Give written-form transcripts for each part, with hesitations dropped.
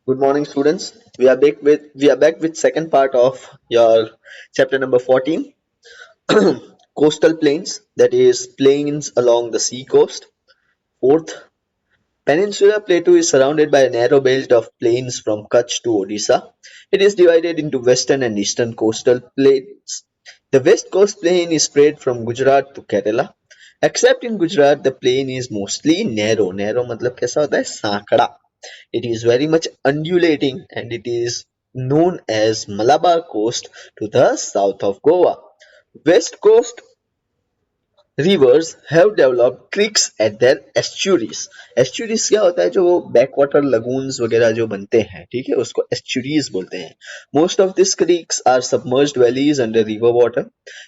Good morning, students. We are back with second part of your chapter number 14, coastal plains, that is plains along the sea coast. Fourth, Peninsula Plateau is surrounded by a narrow belt of plains from Kutch to Odisha. It is divided into western and eastern coastal plains. The west coast plain is spread from Gujarat to Kerala. Except in Gujarat, the plain is mostly narrow. Narrow मतलब कैसा होता है? सांकड़ा. It is very much undulating and it is known as Malabar Coast to the south of Goa. West Coast rivers have developed creeks at their estuaries. Estuaries क्या होता है? जो backwater lagoons वगैरह जो बनते हैं, ठीक है, उसको estuaries बोलते हैं. Most of these creeks are submerged valleys under river water.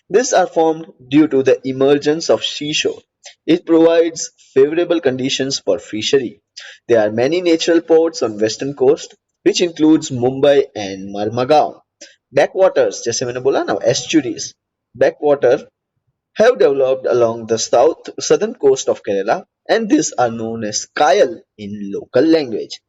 These are formed due to the emergence of seashore. It provides favorable conditions for fishery. There are many natural ports on western coast, which includes Mumbai and Marmagaon. Backwaters, जैसे मैंने बोला ना, estuaries, backwater have developed along the southern coast of Kerala, and these are known as Kayal in local language.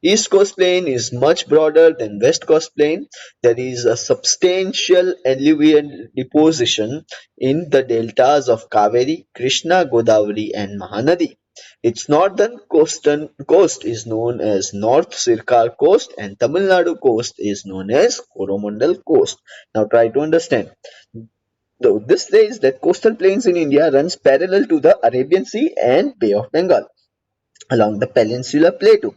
East Coast Plain is much broader than West Coast Plain. There is a substantial alluvial deposition in the deltas of Kaveri, Krishna, Godavari, and Mahanadi. Its northern coast is known as North Sirkar Coast, and Tamil Nadu coast is known as Coromandel Coast. Now try to understand. So this says that coastal plains in India runs parallel to the Arabian Sea and Bay of Bengal along the Peninsula Plateau.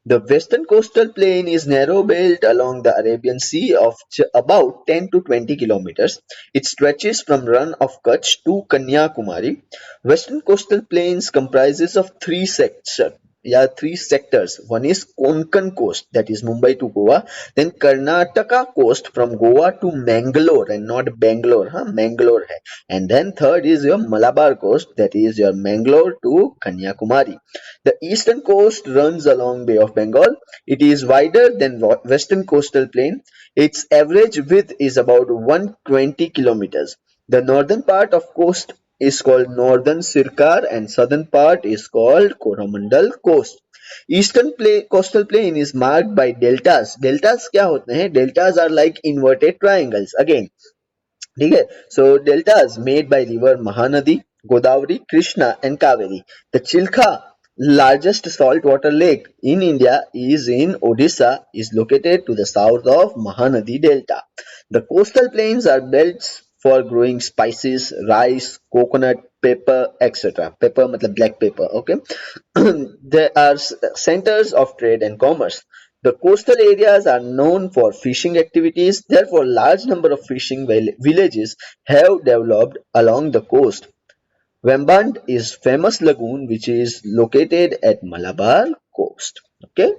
The western coastal plain is narrow belt along the Arabian Sea of about 10 to 20 kilometers. It stretches from Run of Kutch to Kanyakumari. Western coastal plains comprises of three sectors. One is Konkan coast, that is Mumbai to Goa. Then Karnataka coast from Goa to Mangalore, and not Bangalore, huh? Mangalore hai. And then third is your Malabar coast, that is your Mangalore to Kanyakumari. The eastern coast runs along Bay of Bengal. It is wider than western coastal plain. Its average width is about 120 kilometers. The northern part of coast is called Northern Sirkar and southern part is called Coromandel Coast. Coastal plain is marked by deltas. Deltas क्या होते हैं? Deltas are like inverted triangles. Again, ठीक है. So deltas made by river Mahanadi, Godavari, Krishna and Kaveri. The Chilka, largest saltwater lake in India, is in Odisha, is located to the south of Mahanadi Delta. The coastal plains are belts for growing spices, rice, coconut, pepper, etc. Pepper matlab black pepper, okay. They are centers of trade and commerce. The coastal areas are known for fishing activities, therefore large number of fishing villages have developed along the coast. Vamband is famous lagoon which is located at Malabar coast. Okay.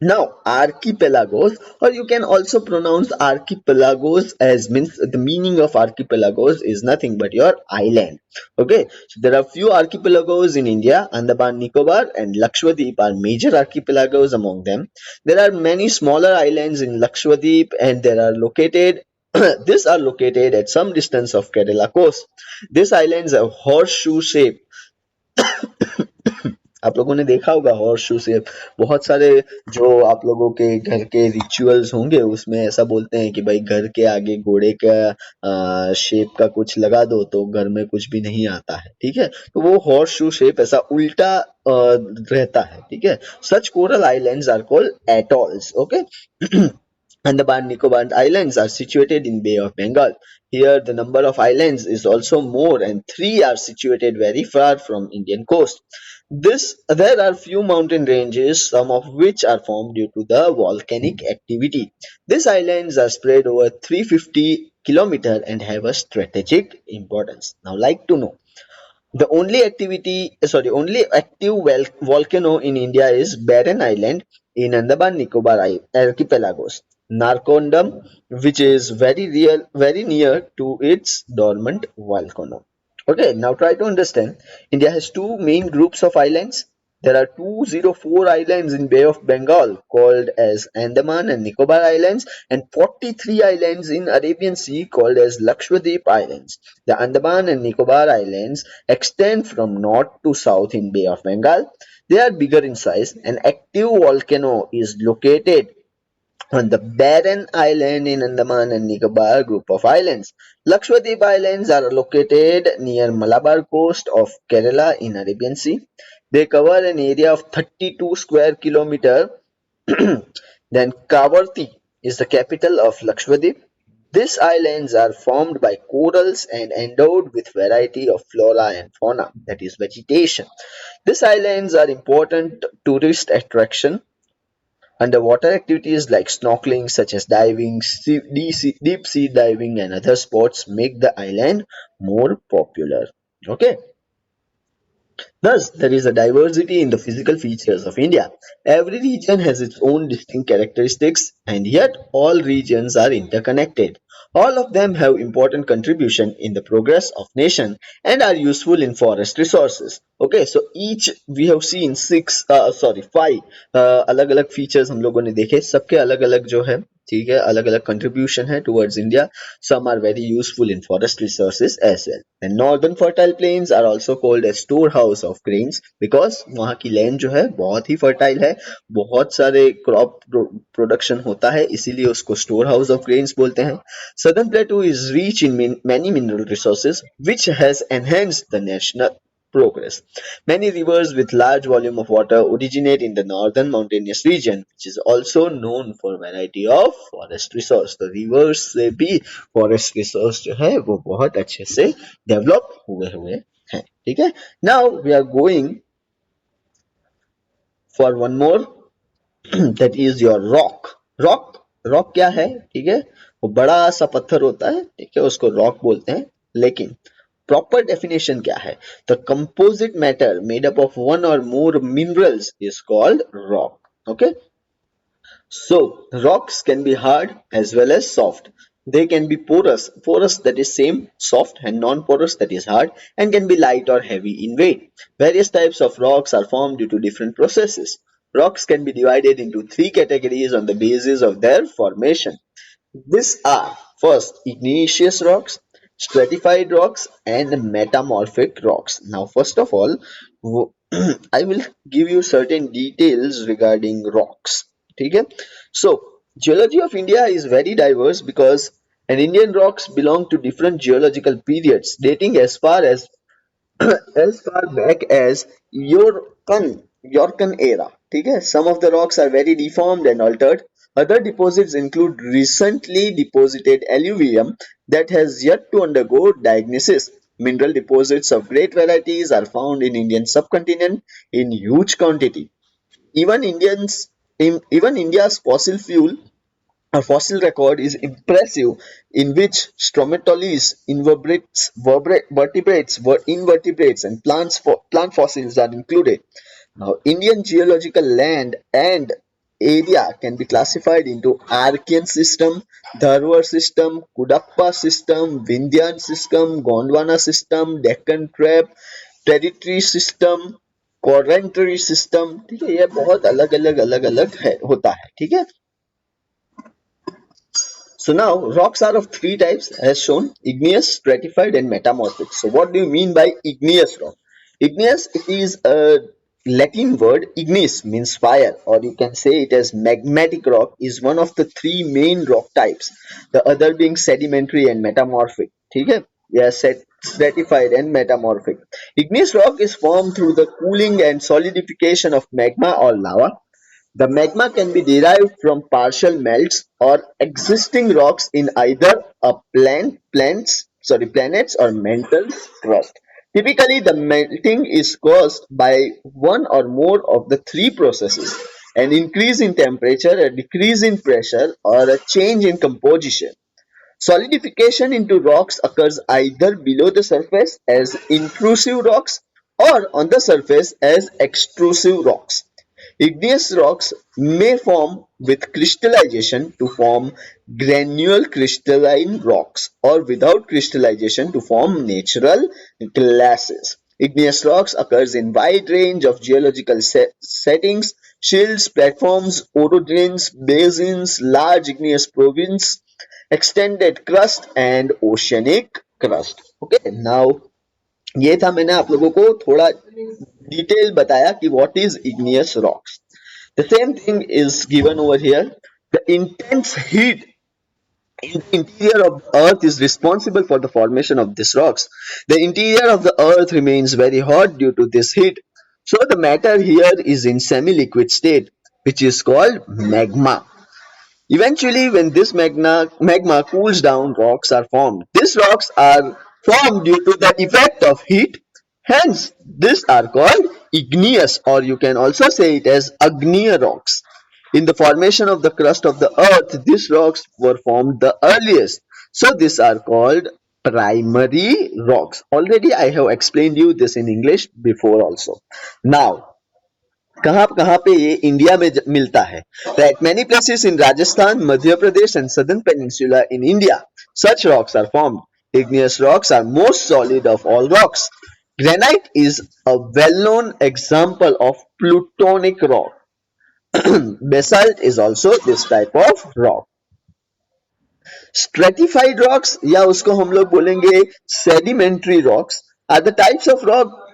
Now, archipelagos, or you can also pronounce archipelagos as means the meaning of archipelagos is nothing but your island. Okay, so there are few archipelagos in India. Andaman, Nicobar, and Lakshadweep are major archipelagos among them. There are many smaller islands in Lakshadweep, and they are located. These are located at some distance of Kerala coast. These islands have horseshoe shape. आप लोगों ने देखा होगा horse shoe से बहुत सारे जो आप लोगों के घर के रिचुअल्स होंगे उसमें ऐसा बोलते हैं कि भाई घर के आगे घोड़े का शेप का कुछ लगा दो तो घर में कुछ भी नहीं आता है, ठीक है. तो वो हॉर्स शू शेप ऐसा उल्टा रहता है, ठीक है. Such coral islands are called atolls. Okay. Andaman Nicobar Islands are situated in Bay of Bengal. Here the number of islands is also more and three are situated very far from Indian coast. There are few mountain ranges, some of which are formed due to the volcanic activity. These islands are spread over 350 kilometers and have a strategic importance. Now like to know. Only active volcano in India is Barren Island in Andaman Nicobar archipelagos. Narcondam, which is very near to its dormant volcano. Okay, now try to understand. India has two main groups of islands. There are 204 islands in Bay of Bengal called as Andaman and Nicobar Islands and 43 islands in Arabian Sea called as Lakshadweep Islands. The Andaman and Nicobar Islands extend from north to south in Bay of Bengal. They are bigger in size. An active volcano is located on the barren island in Andaman and Nicobar group of islands. Lakshadweep Islands are located near Malabar coast of Kerala in Arabian Sea. They cover an area of 32 square kilometer. Then Kavarthi is the capital of Lakshadweep. These islands are formed by corals and endowed with variety of flora and fauna, that is vegetation. These islands are important tourist attraction. Underwater activities like snorkeling, such as diving, deep sea diving, and other sports make the island more popular. Okay. Thus, there is a diversity in the physical features of India. Every region has its own distinct characteristics, and yet all regions are interconnected. All of them have important contribution in the progress of nation and are useful in forest resources. Okay, so each we have seen five अलग अलग features हम लोगों ने देखे सबके अलग अलग जो है ठीक है अलग अलग contribution है towards India. Some are very useful in forest resources as well. And northern fertile plains are also called as storehouse of grains because वहाँ की land जो है बहुत ही fertile है, बहुत सारे crop production होता है, इसीलिए उसको storehouse of grains बोलते हैं. Southern plateau is rich in many mineral resources which has enhanced the national progress. Many rivers with large volume of water originate in the northern mountainous region, which is also known for variety of forest resource. तो rivers से भी forest resource जो है वो बहुत अच्छे से develop हुए हैं. ठीक है? Now we are going for one more that is your rock. Rock क्या है? ठीक है, वो बड़ा सा पत्थर होता है, ठीक है, उसको रॉक बोलते हैं. लेकिन proper definition क्या है? The composite matter made up of one or more minerals is called rock. Okay, so rocks can be hard as well as soft. They can be porous that is same, soft, and non-porous that is hard, and can be light or heavy in weight. Various types of rocks are formed due to different processes. Rocks can be divided into three categories on the basis of their formation. These are first igneous rocks, stratified rocks, and metamorphic rocks. Now, first of all, I will give you certain details regarding rocks. Okay? So, geology of India is very diverse because an Indian rocks belong to different geological periods dating as far back as Yorkan era. ठीक है? Some of the rocks are very deformed and altered. Other deposits include recently deposited alluvium that has yet to undergo diagnosis. Mineral deposits of great varieties are found in Indian subcontinent in huge quantity. Even India's fossil record is impressive, in which stromatolites, invertebrates, and plant fossils are included. Now, Indian geological land and area can be classified into Archean system, Dharwar system, Kudappa system, Vindhyan system, Gondwana system, Deccan Trap, Territory system, Quarantary system. ठीक है, ये बहुत अलग अलग है होता है. ठीक है. So now rocks are of three types as shown: igneous, stratified, and metamorphic. So what do you mean by igneous rock? Igneous, it is a Latin word. Ignis means fire, or you can say it as magmatic rock, is one of the three main rock types. The other being sedimentary and metamorphic. ठीक है? Yes, stratified and metamorphic. Igneous rock is formed through the cooling and solidification of magma or lava. The magma can be derived from partial melts or existing rocks in either a planets or mantle crust. Typically, the melting is caused by one or more of the three processes: an increase in temperature, a decrease in pressure, or a change in composition. Solidification into rocks occurs either below the surface as intrusive rocks or on the surface as extrusive rocks. Igneous rocks may form with crystallization to form granular crystalline rocks, or without crystallization to form natural glasses. Igneous rocks occurs in wide range of geological settings: shields, platforms, orogens, basins, large igneous province, extended crust, and oceanic crust. Okay, now ये था, मैंने आप लोगों को थोड़ा detail बताया कि what is igneous rocks. The same thing is given over here. The intense heat in the interior of the earth is responsible for the formation of these rocks. The interior of the earth remains very hot due to this heat. So the matter here is in semi-liquid state, which is called magma. Eventually, when this magma cools down, rocks are formed. These rocks are formed due to the effect of heat. Hence, these are called igneous, or you can also say it as Agneya rocks. In the formation of the crust of the earth, these rocks were formed the earliest. So, these are called primary rocks. Already, I have explained you this in English before also. Now, कहाँ कहाँ पे ये India में मिलता है? At many places in Rajasthan, Madhya Pradesh and southern peninsula in India, such rocks are formed. Igneous rocks are most solid of all rocks. Granite is a well-known example of plutonic rock. Basalt is also this type of rock. Stratified rocks या उसको हम लोग बोलेंगे sedimentary rocks are the types of rock.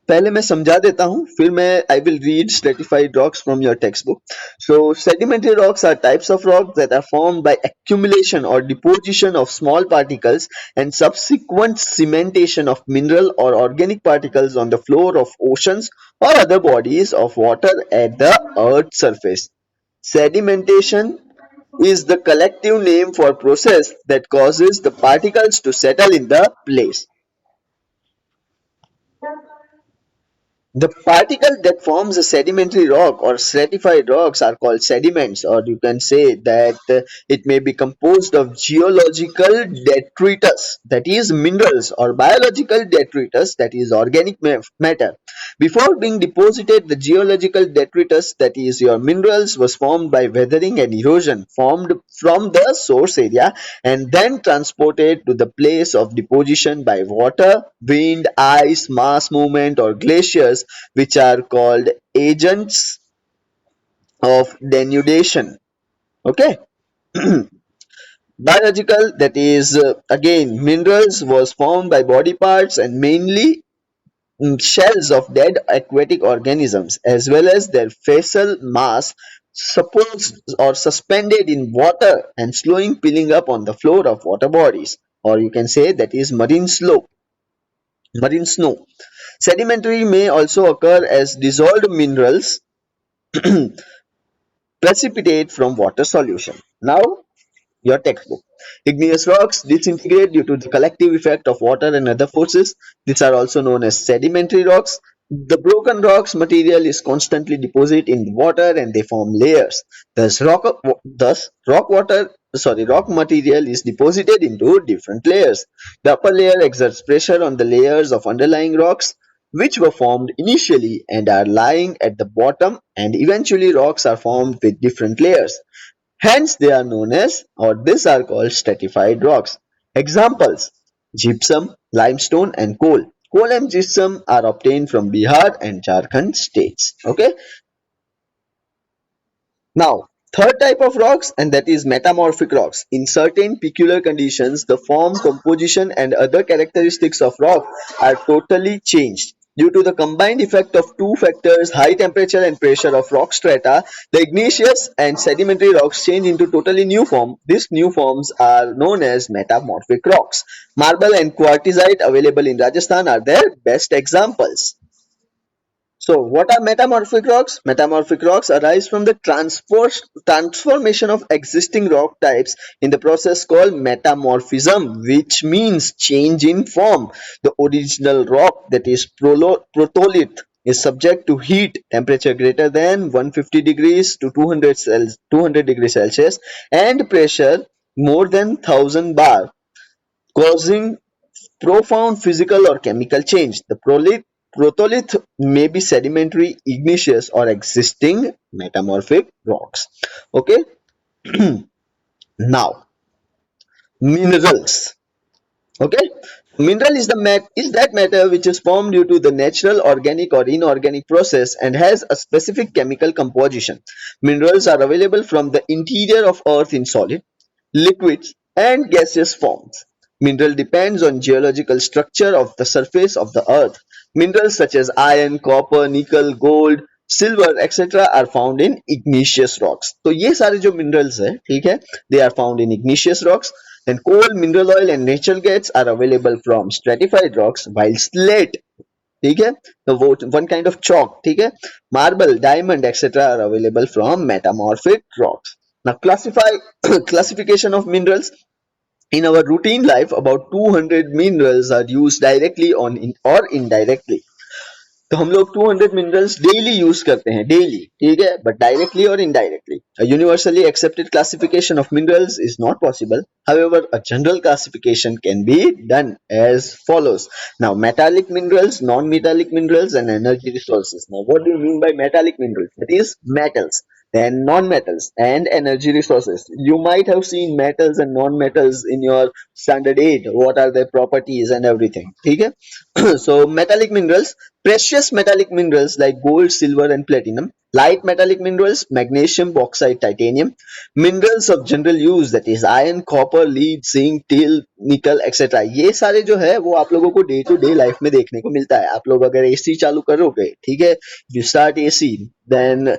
पहले मैं समझा देता हूँ, फिर मैं I will read stratified rocks from your textbook. So sedimentary rocks are types of rocks that are formed by accumulation or deposition of small particles and subsequent cementation of mineral or organic particles on the floor of oceans or other bodies of water at the earth's surface. Sedimentation is the collective name for process that causes the particles to settle in the place. The particle that forms a sedimentary rock or stratified rocks are called sediments, or you can say that it may be composed of geological detritus, that is minerals, or biological detritus, that is organic matter. Before being deposited, the geological detritus, that is your minerals, was formed by weathering and erosion, formed from the source area and then transported to the place of deposition by water, wind, ice, mass movement, or glaciers, which are called agents of denudation. Okay. Biological, that is again minerals, was formed by body parts and mainly shells of dead aquatic organisms, as well as their facial mass supposed or suspended in water and slowing piling up on the floor of water bodies, or you can say that is marine snow. Sedimentary may also occur as dissolved minerals precipitate from water solution. Now, your textbook. Igneous rocks disintegrate due to the collective effect of water and other forces. These are also known as sedimentary rocks. The broken rocks material is constantly deposited in water and they form layers. Rock material is deposited into different layers. The upper layer exerts pressure on the layers of underlying rocks which were formed initially and are lying at the bottom, and eventually rocks are formed with different layers. Hence they are known as, or these are called stratified rocks. Examples: gypsum, limestone and coal. Coal and gypsum are obtained from Bihar and Jharkhand states. Okay. Now, third type of rocks, and that is metamorphic rocks. In certain peculiar conditions, the form, composition, and other characteristics of rock are totally changed. Due to the combined effect of two factors, high temperature and pressure of rock strata, the igneous and sedimentary rocks change into totally new form. These new forms are known as metamorphic rocks. Marble and quartzite available in Rajasthan are their best examples. So, what are metamorphic rocks? Metamorphic rocks arise from the transformation of existing rock types in the process called metamorphism, which means change in form. The original rock, that is protolith, is subject to heat, temperature greater than 150 degrees to 200 degrees Celsius, and pressure more than 1000 bar, causing profound physical or chemical change. The protolith may be sedimentary, igneous, or existing metamorphic rocks. Okay, now minerals. Okay, mineral is that matter which is formed due to the natural, organic, or inorganic process and has a specific chemical composition. Minerals are available from the interior of earth in solid, liquids, and gaseous forms. Mineral depends on geological structure of the surface of the earth. Minerals such as iron, copper, nickel, gold, silver etcetera are found in igneous rocks. तो ये सारे जो minerals है, ठीक है, they are found in igneous rocks. Then coal, mineral oil and natural gas are available from stratified rocks, while slate, ठीक है, तो वो वन काइंड ऑफ चॉक, ठीक है, marble, diamond etcetera are available from metamorphic rocks. Now classify classification of minerals. In our routine life, about 200 minerals are used directly or indirectly. तो हम लोग 200 minerals daily use करते हैं, daily, ठीक है, but directly और indirectly. A universally accepted classification of minerals is not possible. However, a general classification can be done as follows. Now, metallic minerals, non-metallic minerals, and energy resources. Now, what do you mean by metallic minerals? That is metals. Then non-metals and energy resources. You might have seen metals and non-metals in your standard 8. What are their properties and everything? ठीक है. So metallic minerals, precious metallic minerals like gold, silver and platinum, light metallic minerals, magnesium, bauxite, titanium, minerals of general use that is iron, copper, lead, zinc, tin, निकल etcetera. ये सारे जो है वो आप लोगों को डे टू डे लाइफ में देखने को मिलता है. आप लोग अगर एसी चालू करोगे, ठीक है, you start AC, then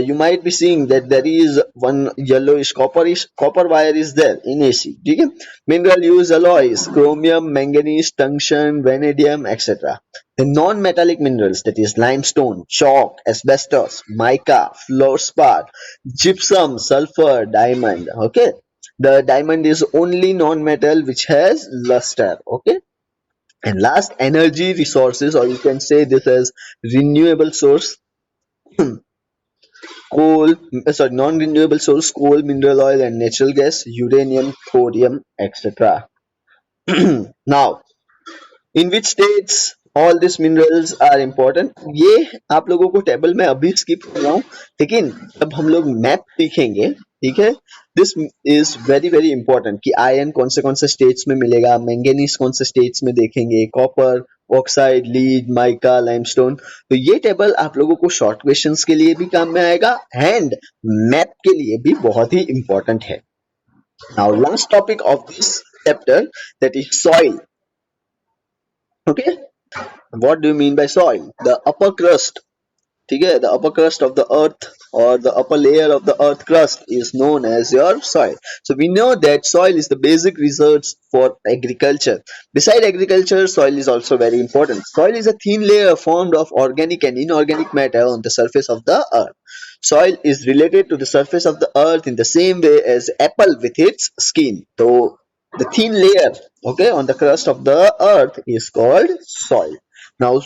you might be seeing that there is one yellowish copper wire is there in AC. ठीक है. Mineral use alloys, chromium, manganese, tungsten, vanadium, etc. The non-metallic minerals, that is limestone, chalk, asbestos, mica, fluorspar, gypsum, sulfur, diamond. Okay, the diamond is only non-metal which has luster. Okay, and last, energy resources, or you can say this as renewable source. Coal, sorry, non-renewable source, coal, mineral oil and natural gas, uranium, thorium, etc. Now, in which states all these minerals are important, ये आप लोगों को table में अभी skip कर रहा हूँ, लेकिन जब हम लोग मैप सीखेंगे, ठीक है, this is very very important कि आयरन कौन से स्टेट्स में मिलेगा, मैंगनीज कौन से स्टेट्स में देखेंगे, copper, oxide, lead, mica, limestone. तो ये टेबल आप लोगों को शॉर्ट क्वेश्चंस के लिए भी काम में आएगा एंड मैप के लिए भी बहुत ही इंपॉर्टेंट है. Now last topic of this chapter, that is soil. Okay, what do you mean by soil? The upper crust, ठीक है, the upper crust of the earth or the upper layer of the earth crust is known as your soil. So we know that soil is the basic resource for agriculture. Beside agriculture, soil is also very important. Soil is a thin layer formed of organic and inorganic matter on the surface of the earth. Soil is related to the surface of the earth in the same way as apple with its skin. So the thin layer, okay, on the crust of the earth is called soil. Now,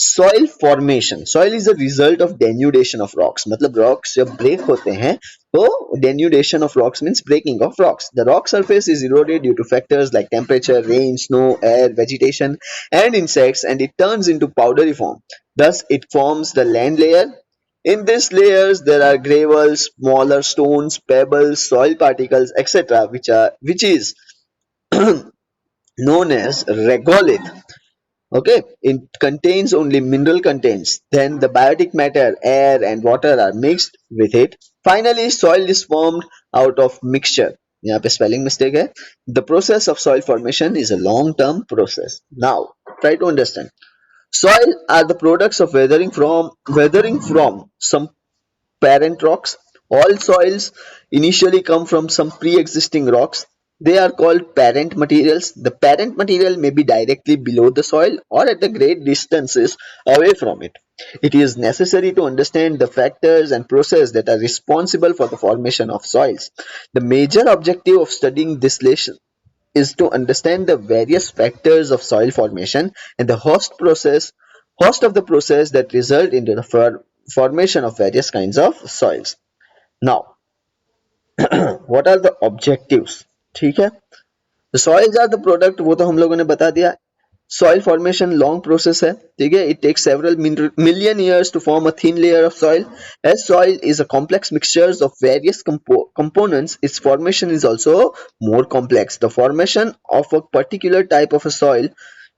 soil formation, soil is a result of denudation of rocks. मतलब rocks जब break होते हैं तो denudation of rocks means breaking of rocks. The rock surface is eroded due to factors like temperature, rain, snow, air, vegetation and insects, and it turns into powdery form. Thus it forms the land layer. In these layers there are gravels, smaller stones, pebbles, soil particles, etc., which is known as regolith. Okay, it contains only mineral contents. Then the biotic matter, air and water are mixed with it. Finally, soil is formed out of mixture. यहाँ पे spelling mistake है. The process of soil formation is a long-term process. Now, try to understand. Soil are the products of weathering from some parent rocks. All soils initially come from some pre-existing rocks. They are called parent materials. The parent material may be directly below the soil or at the great distances away from it. It is necessary to understand the factors and processes that are responsible for the formation of soils. The major objective of studying this lesson is to understand the various factors of soil formation and the host of the process that result into the formation of various kinds of soils. Now, what are the objectives? ठीक है, the soils are the product, वो तो हम लोगों ने बता दिया. Soil formation long process है, ठीक है, it takes several million years to form a thin layer of soil. As soil is a complex mixture of various components, its formation is also more complex. The formation of a particular type of a soil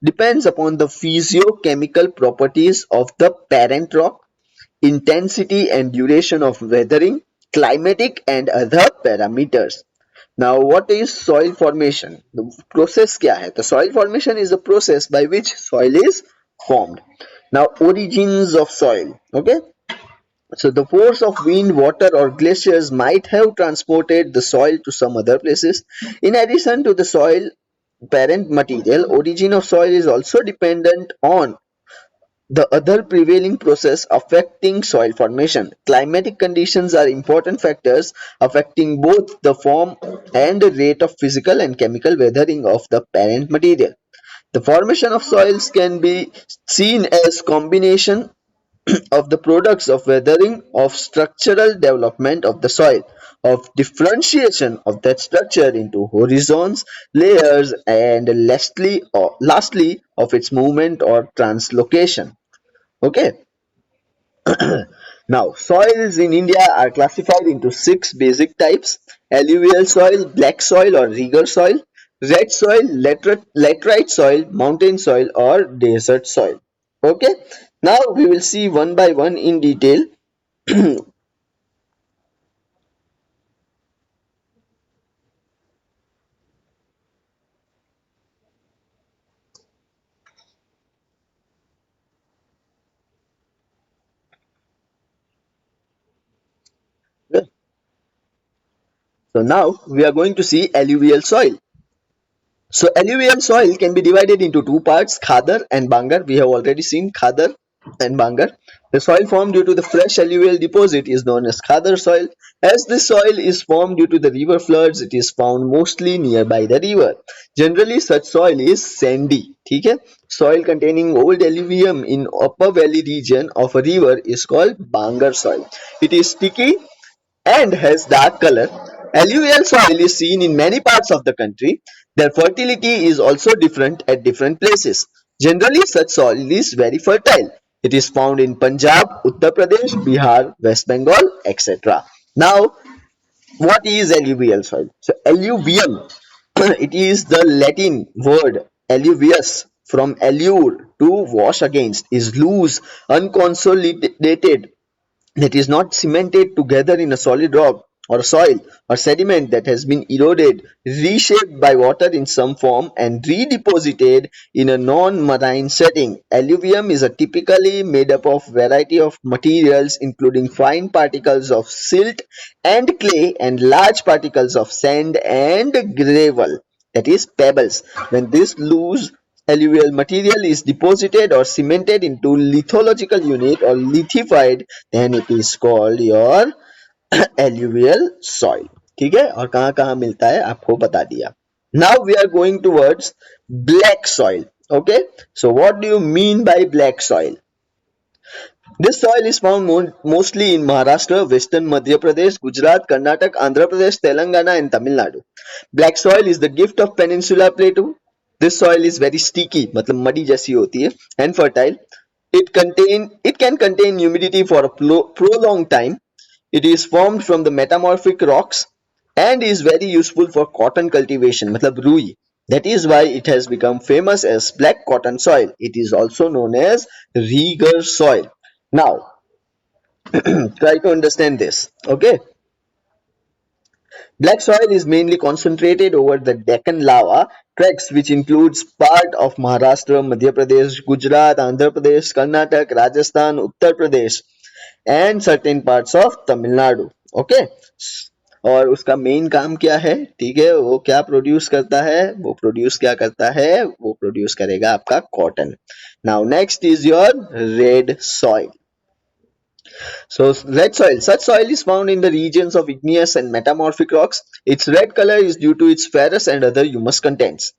depends upon the physiochemical properties of the parent rock, intensity and duration of weathering, climatic and other parameters. Now, what is soil formation? The process क्या है? The soil formation is the process by which soil is formed. Now, origins of soil. Okay, so the force of wind, water, or glaciers might have transported the soil to some other places. In addition to the soil parent material, origin of soil is also dependent on the other prevailing process affecting soil formation. Climatic conditions are important factors affecting both the form and the rate of physical and chemical weathering of the parent material. The formation of soils can be seen as combination of the products of weathering, of structural development of the soil, of differentiation of that structure into horizons, layers, and lastly of its movement or translocation. Okay, now soils in India are classified into six basic types: alluvial soil, black soil or rigor soil, red soil, laterite soil, mountain soil or desert soil. Okay, now we will see one by one in detail. So now we are going to see alluvial soil. So alluvial soil can be divided into two parts, Khadar and Bangar. We have already seen Khadar and Bangar. The soil formed due to the fresh alluvial deposit is known as Khadar soil. As this soil is formed due to the river floods, it is found mostly nearby the river. Generally, such soil is sandy. ठीक है? Soil containing old alluvium in upper valley region of a river is called Bangar soil. It is sticky and has dark color. Alluvial soil is seen in many parts of the country. Their fertility is also different at different places. Generally, such soil is very fertile. It is found in Punjab, Uttar Pradesh, Bihar, West Bengal, etc. Now, what is alluvial soil? So, alluvium, it is the Latin word alluvius from allure to wash against, is loose, unconsolidated, that is not cemented together in a solid rock or soil or sediment that has been eroded, reshaped by water in some form, and redeposited in a non-marine setting. Alluvium is a typically made up of variety of materials including fine particles of silt and clay and large particles of sand and gravel, that is pebbles. When this loose alluvial material is deposited or cemented into lithological unit or lithified, then it is called your alluvial soil. ठीक है, और कहाँ कहाँ मिलता है आपको बता दिया. Now we are going towards black soil. Okay, so what do you mean by black soil? This soil is found mostly in Maharashtra, Western Madhya Pradesh, Gujarat, Karnataka, Andhra Pradesh, Telangana, and Tamil Nadu. Black soil is the gift of Peninsula Plateau. This soil is very sticky, मतलब muddy जैसी होती है, and fertile. It can contain humidity for a prolonged time. It is formed from the metamorphic rocks and is very useful for cotton cultivation, मतलब रुई. That is why it has become famous as black cotton soil. It is also known as rigor soil. Now, try to understand this. Okay, black soil is mainly concentrated over the Deccan lava tracts, which includes part of Maharashtra, Madhya Pradesh, Gujarat, Andhra Pradesh, Karnataka, Rajasthan, Uttar Pradesh, and certain parts of Tamil Nadu. Okay, और उसका main काम क्या है? ठीक है, वो क्या produce करता है? वो प्रोड्यूस क्या करता है? वो प्रोड्यूस करेगा आपका cotton. Now next is your red soil. So red soil. Such soil is found in the regions of igneous and metamorphic rocks. Its red color is due to its ferrous and other humus contents.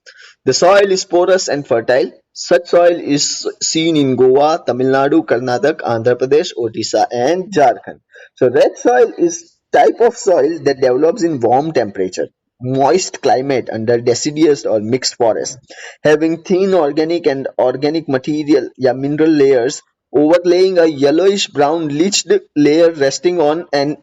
The soil is porous and fertile. Such soil is seen in Goa, Tamil Nadu, Karnataka, Andhra Pradesh, Odisha, and Jharkhand. So red soil is type of soil that develops in warm temperature, moist climate under deciduous or mixed forest, having thin organic and organic material, mineral layers overlaying a yellowish brown leached layer resting on an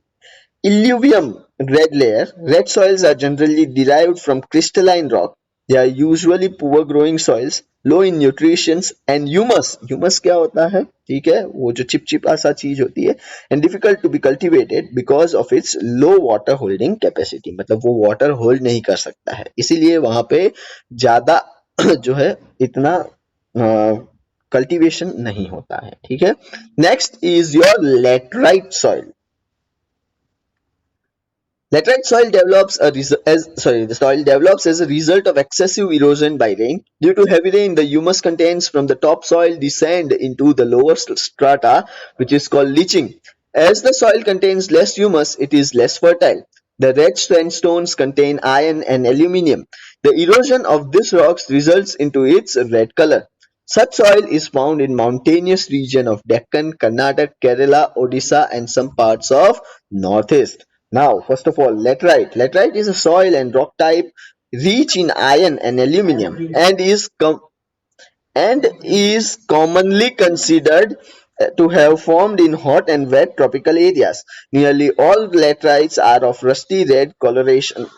alluvium red layer. Red soils are generally derived from crystalline rock. They are usually poor growing soils low in nutritions and humus, humus क्या होता है, ठीक है, वो जो चिपचिपा सा चीज होती है, and difficult to be cultivated because of its low water holding capacity, मतलब वो वाटर होल्ड नहीं कर सकता है, इसीलिए वहां पे ज्यादा जो है इतना कल्टीवेशन नहीं होता है, ठीक है। Next is your laterite soil. Laterite soil develops the soil develops as a result of excessive erosion by rain. Due to heavy rain, the humus contents from the topsoil descend into the lower strata, which is called leaching. As the soil contains less humus, it is less fertile. The red sandstones contain iron and aluminium. The erosion of these rocks results into its red color. Such soil is found in mountainous region of Deccan, Karnataka, Kerala, Odisha, and some parts of northeast. Now, first of all, laterite. Laterite is a soil and rock type rich in iron and aluminium and is commonly considered to have formed in hot and wet tropical areas. Nearly all laterites are of rusty red coloration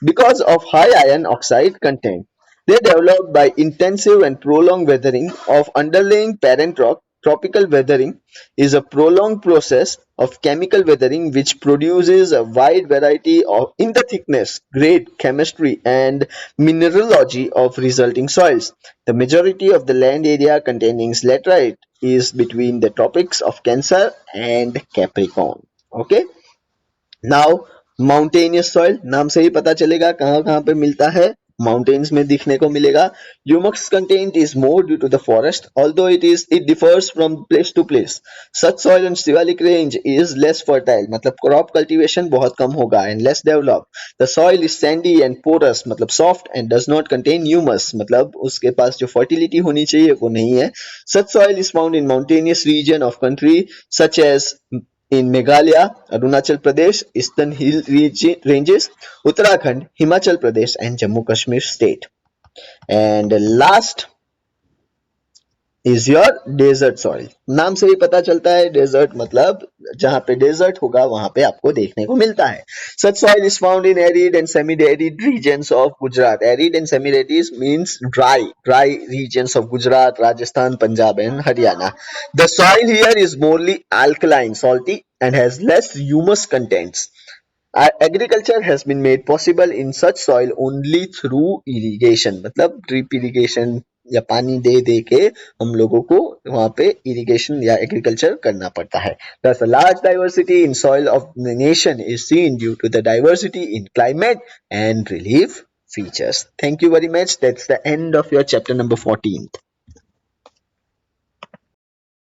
because of high iron oxide content. They developed by intensive and prolonged weathering of underlying parent rock. Tropical weathering is a prolonged process of chemical weathering which produces a wide variety of in the thickness, grade, chemistry, and mineralogy of resulting soils. The majority of the land area containing laterite is between the tropics of Cancer and Capricorn. Okay. Now mountainous soil, नाम से ही पता चलेगा कहाँ कहाँ पे मिलता है, mountains में दिखने को मिलेगा. Humus content is more due to the forest although it differs from place to place. Such soil and Shivalik range is less fertile, मतलब क्रॉप कल्टीवेशन बहुत कम होगा, and less develop. The soil is sandy and porous, मतलब soft, and does not contain humus, मतलब उसके पास जो fertility होनी चाहिए वो नहीं है. Such soil is found in mountainous region of country such as in Meghalaya, Arunachal Pradesh, Eastern Hill Ranges, Uttarakhand, Himachal Pradesh, and Jammu Kashmir state. And last is your desert soil. नाम से ही पता चलता है desert मतलब जहां पे desert होगा वहां पे आपको देखने को मिलता है. Such soil is found in arid and semi arid regions of Gujarat. Arid and semi arid means dry regions of Gujarat, Rajasthan, Punjab and Haryana. The soil here is merely alkaline, salty, and has less humus contents. Agriculture has been made possible in such soil only through irrigation, मतलब drip irrigation या पानी दे दे के हम लोगों को वहां पे irrigation या एग्रीकल्चर करना पड़ता है. Thus, a large diversity in soil of the nation is seen due to the diversity in climate and relief features. Thank you very much. That's the end of your chapter number 14.